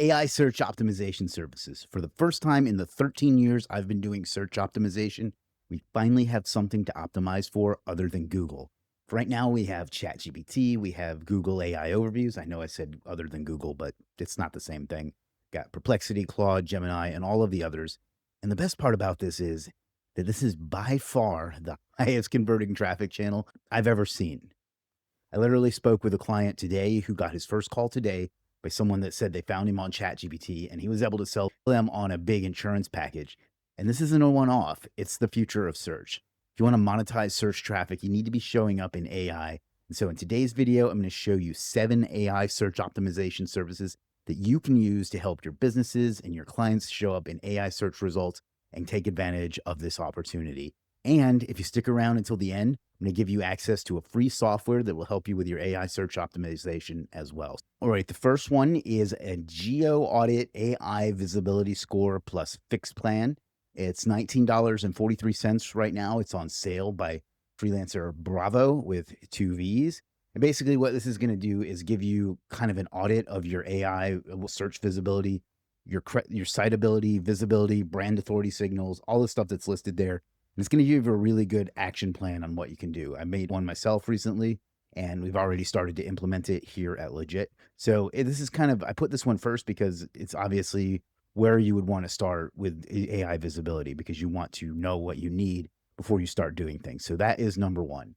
AI search optimization services. For the first time in the 13 years I've been doing search optimization, we finally have something to optimize for other than Google. For right now, we have ChatGPT, we have Google AI overviews. I know I said other than Google, but it's not the same thing. Got Perplexity, Claude, Gemini, and all of the others. And the best part about this is that this is by far the highest converting traffic channel I've ever seen. I literally spoke with a client today who got his first call today by someone that said they found him on ChatGPT and he was able to sell them on a big insurance package. And this isn't a one-off, it's the future of search. If you want to monetize search traffic, you need to be showing up in AI. And so in today's video, I'm going to show you 7 AI search optimization services that you can use to help your businesses and your clients show up in AI search results and take advantage of this opportunity. And if you stick around until the end, I'm going to give you access to a free software that will help you with your AI search optimization as well. All right, the first one is a GEO Audit AI Visibility Score plus Fixed Plan. It's $19.43 right now. It's on sale by freelancer Bravo with 2 V's. And basically what this is going to do is give you kind of an audit of your AI search visibility, your citability, visibility, brand authority signals, all the stuff that's listed there. And it's going to give you a really good action plan on what you can do. I made one myself recently, and we've already started to implement it here at Legiit. So this is kind of, I put this one first because it's obviously where you would want to start with AI visibility, because you want to know what you need before you start doing things. So that is number one.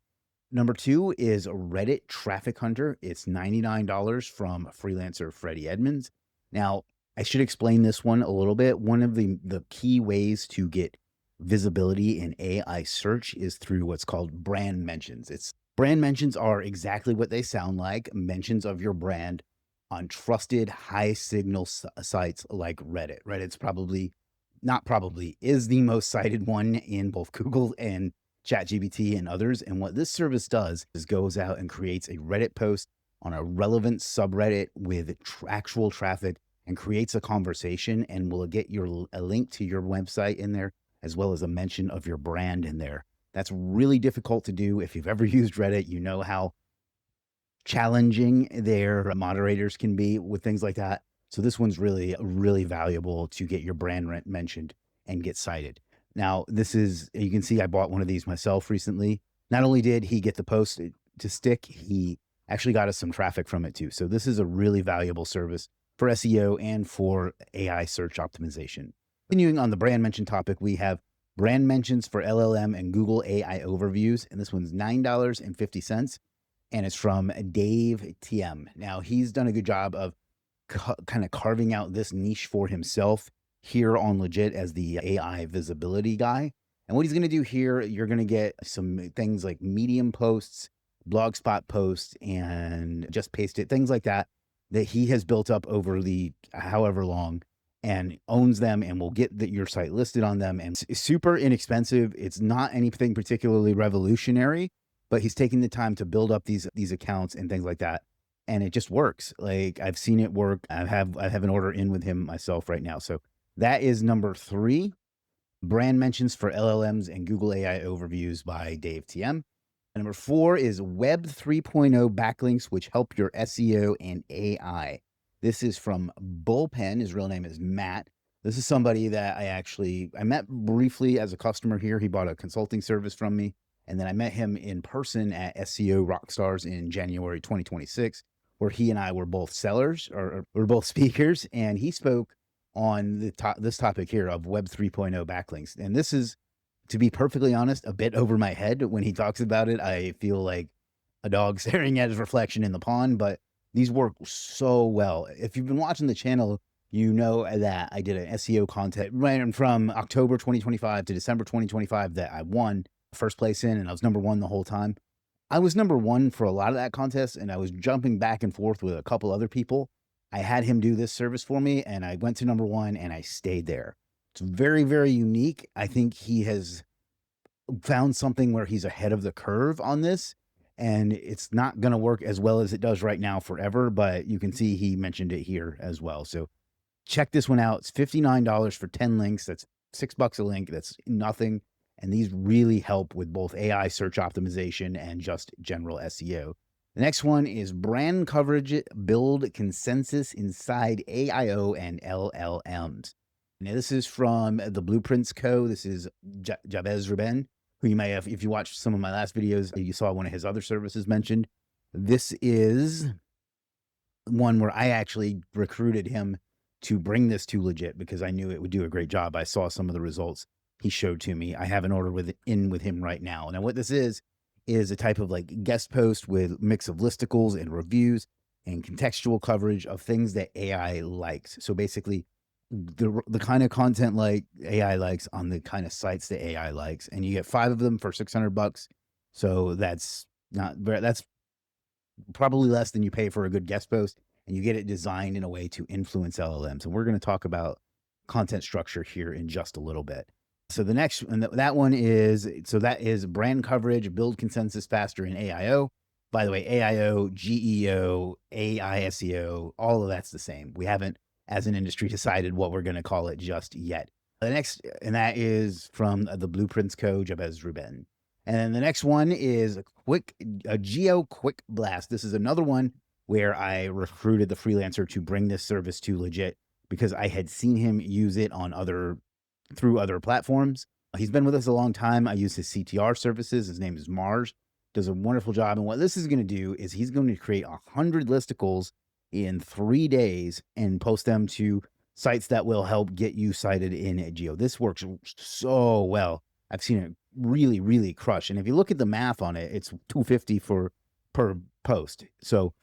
Number 2 is Reddit Traffic Hunter. It's $99 from freelancer Freddie Edmonds. Now, I should explain this one a little bit. One of the key ways to get visibility in AI search is through what's called brand mentions. Brand mentions are exactly what they sound like, mentions of your brand on trusted high signal sites like Reddit. Reddit's is the most cited one in both Google and ChatGPT and others. And what this service does is goes out and creates a Reddit post on a relevant subreddit with actual traffic and creates a conversation, and will get a link to your website in there, as well as a mention of your brand in there. That's really difficult to do. If you've ever used Reddit, you know how challenging their moderators can be with things like that. So this one's really, really valuable to get your brand mentioned and get cited. Now, you can see I bought one of these myself recently. Not only did he get the post to stick, he actually got us some traffic from it too. So this is a really valuable service for SEO and for AI search optimization. Continuing on the brand mention topic, we have brand mentions for LLM and Google AI overviews. And this one's $9.50. And it's from Dave TM. Now, he's done a good job of kind of carving out this niche for himself here on Legiit as the AI visibility guy. And what he's going to do here, you're going to get some things like Medium posts, Blogspot posts, and Just Paste It, things like that he has built up over the however long, and owns them, and will get your site listed on them. And it's super inexpensive. It's not anything particularly revolutionary, but he's taking the time to build up these accounts and things like that. And it just works. Like, I've seen it work. I have an order in with him myself right now. So that is number 3, brand mentions for LLMs and Google AI overviews by Dave TM. And number 4 is Web 3.0 backlinks, which help your SEO and AI. This is from Bullpen. His real name is Matt. This is somebody that I met briefly as a customer here. He bought a consulting service from me. And then I met him in person at SEO Rockstars in January 2026, where he and I were both sellers, or we're both speakers. And he spoke on this topic here of Web 3.0 backlinks. And this is, to be perfectly honest, a bit over my head. When he talks about it, I feel like a dog staring at his reflection in the pond, but these work so well. If you've been watching the channel, you know that I did an SEO contest right from October 2025 to December 2025 that I won first place in, and I was number 1 the whole time. I was number 1 for a lot of that contest, and I was jumping back and forth with a couple other people. I had him do this service for me, and I went to number 1, and I stayed there. It's very, very unique. I think he has found something where he's ahead of the curve on this, and it's not going to work as well as it does right now forever, but you can see he mentioned it here as well. So check this one out. It's $59 for 10 links. That's $6 a link. That's nothing. And these really help with both AI search optimization and just general SEO. The next one is brand coverage, build consensus inside AIO and LLMs. Now, this is from the Blueprints Co. This is Jabez Ruben, who you may have, if you watched some of my last videos, you saw one of his other services mentioned. This is one where I actually recruited him to bring this to Legiit because I knew it would do a great job. I saw some of the results he showed to me. I have an order with him right now. Now, what this is a type of like guest post with mix of listicles and reviews and contextual coverage of things that AI likes. So basically, the kind of content like AI likes on the kind of sites that AI likes, and you get 5 of them for $600. So that's probably less than you pay for a good guest post, and you get it designed in a way to influence LLMs. And we're going to talk about content structure here in just a little bit. So the next, and that one is, so that is brand coverage, build consensus faster in AIO. By the way, AIO, GEO, AI SEO, all of that's the same. We haven't, as an industry, decided what we're going to call it just yet. The next, and that is from the Blueprints Co. Jabez Ruben. And then the next one is a GEO quick blast. This is another one where I recruited the freelancer to bring this service to Legiit because I had seen him use it on through other platforms. He's been with us a long time. I use his CTR services. His name is Mars. Does a wonderful job. And what this is going to do is he's going to create 100 listicles in 3 days and post them to sites that will help get you cited in GEO. This works so well. I've seen it really, really crush. And if you look at the math on it, it's $250 per post. So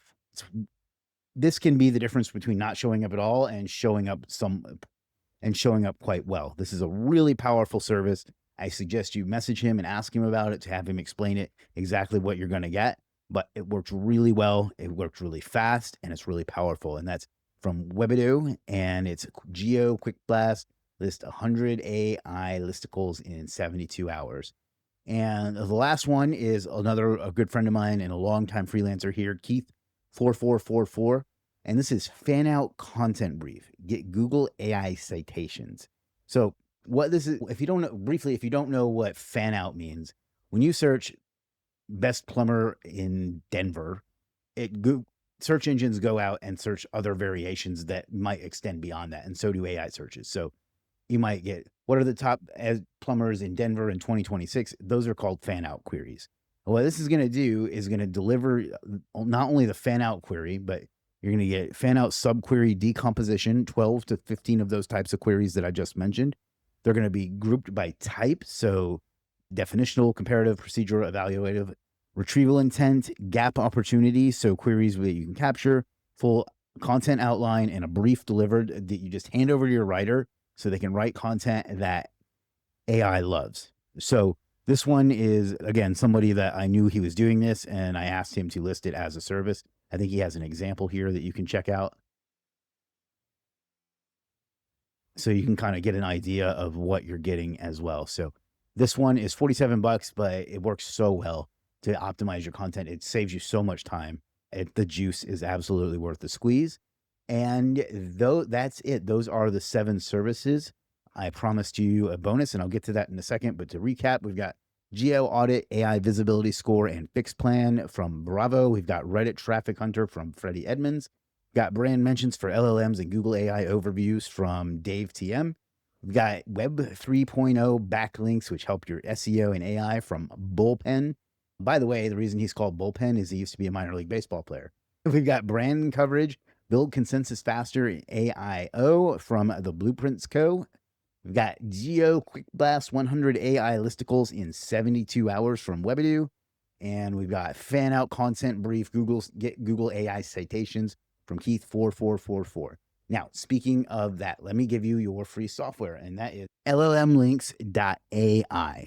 this can be the difference between not showing up at all and showing up quite well. This is a really powerful service. I suggest you message him and ask him about it to have him explain it exactly what you're going to get. But it works really well. It works really fast, and it's really powerful. And that's from Webido, and it's GEO Quick Blast. List 100 AI listicles in 72 hours. And the last one is a good friend of mine and a longtime freelancer here, Keith 4444. And this is fan out content brief. Get Google AI citations. So what this is, if you don't know what fan out means, when you search best plumber in Denver, search engines go out and search other variations that might extend beyond that. And so do AI searches. So you might get, what are the top plumbers in Denver in 2026? Those are called fan out queries. What this is going to do is going to deliver not only the fan out query, but you're going to get fan out subquery decomposition, 12 to 15 of those types of queries that I just mentioned. They're going to be grouped by type. So definitional, comparative, procedural, evaluative, retrieval intent, gap opportunity. So queries that you can capture, full content outline, and a brief delivered that you just hand over to your writer so they can write content that AI loves. So this one is, again, somebody that I knew he was doing this, and I asked him to list it as a service. I think he has an example here that you can check out. So you can kind of get an idea of what you're getting as well. So this one is $47, but it works so well to optimize your content. It saves you so much time. The juice is absolutely worth the squeeze. And that's it. Those are the 7 services. I promised you a bonus, and I'll get to that in a second. But to recap, we've got GEO Audit, AI Visibility Score, and Fixed Plan from Bravo. We've got Reddit Traffic Hunter from Freddie Edmonds. We've got brand mentions for LLMs and Google AI overviews from Dave TM. We've got Web 3.0 backlinks, which help your SEO and AI from Bullpen. By the way, the reason he's called Bullpen is he used to be a minor league baseball player. We've got brand coverage, build consensus faster in AIO from the Blueprints Co. We've got GEO Quick Blast 100 AI listicles in 72 hours from Webido. And we've got fan out content brief, get Google AI citations from Keith 4444. Now, speaking of that, let me give you your free software, and that is LLMlinks.ai.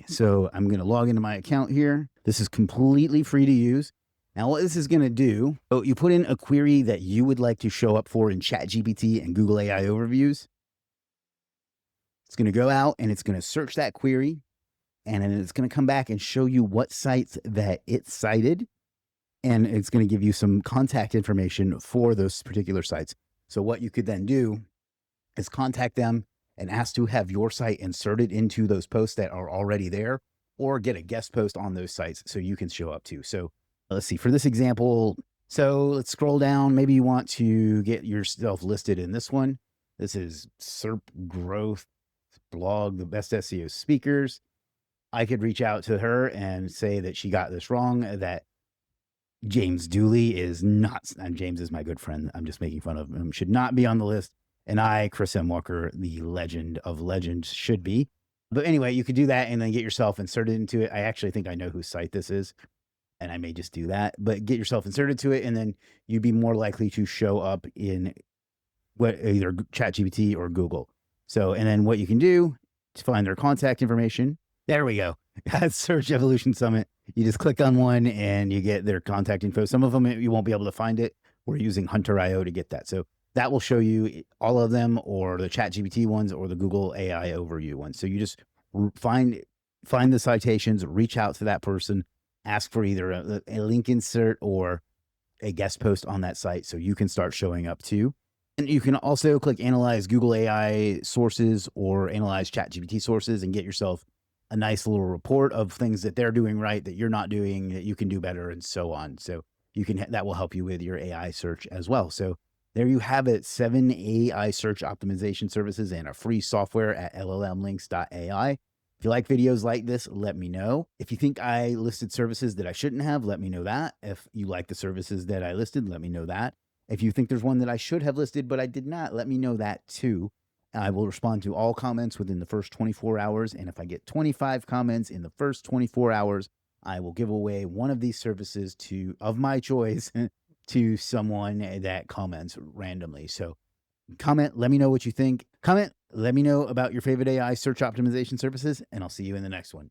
So I'm going to log into my account here. This is completely free to use. Now, what this is going to do, so you put in a query that you would like to show up for in ChatGPT and Google AI overviews. It's going to go out and it's going to search that query, and then it's going to come back and show you what sites that it cited, and it's going to give you some contact information for those particular sites. So what you could then do is contact them and ask to have your site inserted into those posts that are already there, or get a guest post on those sites so you can show up too. So Let's see, for this example, so let's scroll down. Maybe you want to get yourself listed in this one. This is SERP Growth Blog, the best SEO speakers. I could reach out to her and say that she got this wrong, that James Dooley is not, and James is my good friend, I'm just making fun of him, should not be on the list. And I, Chris M. Walker, the legend of legends, should be. But anyway, you could do that and then get yourself inserted into it. I actually think I know whose site this is, and I may just do that. But get yourself inserted to it, and then you'd be more likely to show up in either ChatGPT or Google. So, and then what you can do to find their contact information. There we go. Search Evolution Summit. You just click on one and you get their contact info. Some of them you won't be able to find it. We're using Hunter.io to get that. So that will show you all of them, or the ChatGPT ones, or the Google AI overview ones. So you just find the citations, reach out to that person, ask for either a link insert or a guest post on that site so you can start showing up too. And you can also click Analyze Google AI sources or Analyze ChatGPT sources and get yourself a nice little report of things that they're doing right, that you're not doing, that you can do better, and so on. So you can, that will help you with your AI search as well. So there you have it, 7 AI search optimization services and a free software at LLMlinks.ai. If you like videos like this, let me know. If you think I listed services that I shouldn't have, let me know that. If you like the services that I listed, let me know that. If you think there's one that I should have listed, but I did not, let me know that too. I will respond to all comments within the first 24 hours. And if I get 25 comments in the first 24 hours, I will give away one of these services of my choice to someone that comments randomly. So comment, let me know what you think. Comment, let me know about your favorite AI search optimization services, and I'll see you in the next one.